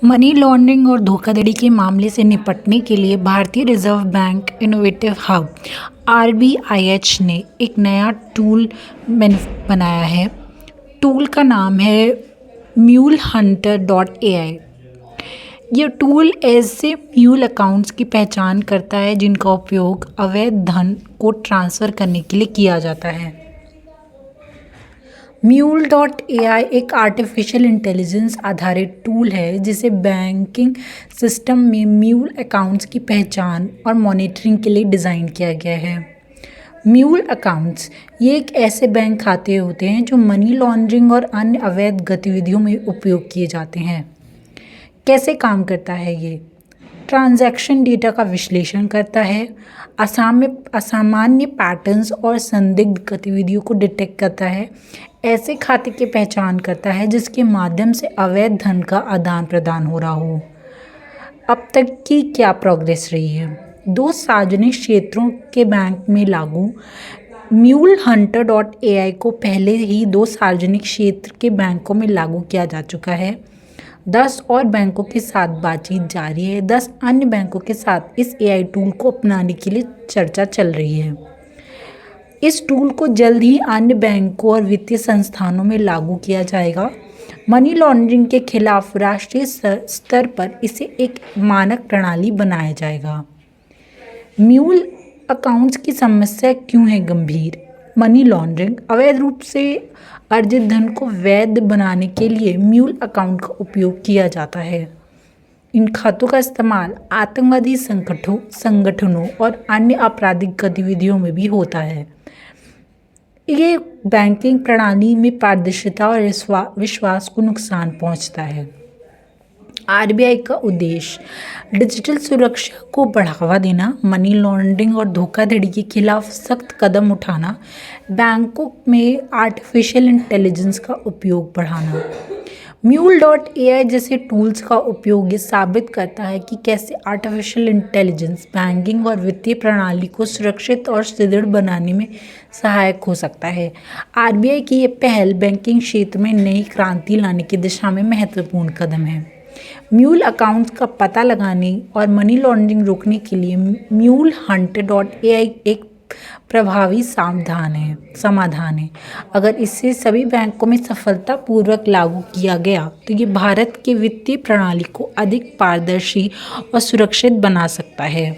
Money laundering और धोखाधड़ी के मामले से निपटने के लिए भारतीय reserve bank innovative hub (RBIH) ने एक नया टूल बनाया है। टूल का नाम है MuleHunter.ai। यह टूल ऐसे म्यूल अकाउंट्स की पहचान करता है जिनका उपयोग अवैध धन को ट्रांसफ़र करने के लिए किया जाता है। Mule.ai एक आर्टिफिशियल इंटेलिजेंस आधारित टूल है जिसे बैंकिंग सिस्टम में म्यूल अकाउंट्स की पहचान और मॉनिटरिंग के लिए डिज़ाइन किया गया है। म्यूल अकाउंट्स ये एक ऐसे बैंक खाते होते हैं जो मनी लॉन्ड्रिंग और अन्य अवैध गतिविधियों में उपयोग किए जाते हैं। कैसे काम करता है ये? ट्रांजैक्शन डेटा का विश्लेषण करता है, असामान्य पैटर्न्स और संदिग्ध गतिविधियों को डिटेक्ट करता है, ऐसे खाते की पहचान करता है जिसके माध्यम से अवैध धन का आदान प्रदान हो रहा हो। अब तक की क्या प्रोग्रेस रही है? 2 सार्वजनिक क्षेत्रों के बैंक में लागू MuleHunter.ai को पहले ही 2 सार्वजनिक क्षेत्र के बैंकों में लागू किया जा चुका है। 10 और बैंकों के साथ बातचीत जारी है। 10 अन्य बैंकों के साथ इस AI टूल को अपनाने के लिए चर्चा चल रही है। इस टूल को जल्द ही अन्य बैंकों और वित्तीय संस्थानों में लागू किया जाएगा। मनी लॉन्ड्रिंग के खिलाफ राष्ट्रीय स्तर पर इसे एक मानक प्रणाली बनाया जाएगा। म्यूल अकाउंट्स की समस्या क्यों है गंभीर? मनी लॉन्ड्रिंग अवैध रूप से अर्जित धन को वैध बनाने के लिए म्यूल अकाउंट का उपयोग किया जाता है। इन खातों का इस्तेमाल आतंकवादी संगठनों और अन्य आपराधिक गतिविधियों में भी होता है। ये बैंकिंग प्रणाली में पारदर्शिता और विश्वास को नुकसान पहुंचता है। RBI का उद्देश्य डिजिटल सुरक्षा को बढ़ावा देना, मनी लॉन्ड्रिंग और धोखाधड़ी के खिलाफ सख्त कदम उठाना, बैंकों में आर्टिफिशियल इंटेलिजेंस का उपयोग बढ़ाना। Mule.ai जैसे टूल्स का उपयोग ये साबित करता है कि कैसे आर्टिफिशियल इंटेलिजेंस बैंकिंग और वित्तीय प्रणाली को सुरक्षित और सुदृढ़ बनाने में सहायक हो सकता है। RBI की ये पहल बैंकिंग क्षेत्र में नई क्रांति लाने की दिशा में महत्वपूर्ण कदम है। म्यूल अकाउंट्स का पता लगाने और मनी लॉन्ड्रिंग रोकने के लिए MuleHunter.ai एक प्रभावी समाधान है। अगर इसे सभी बैंकों में सफलतापूर्वक लागू किया गया तो ये भारत के वित्तीय प्रणाली को अधिक पारदर्शी और सुरक्षित बना सकता है।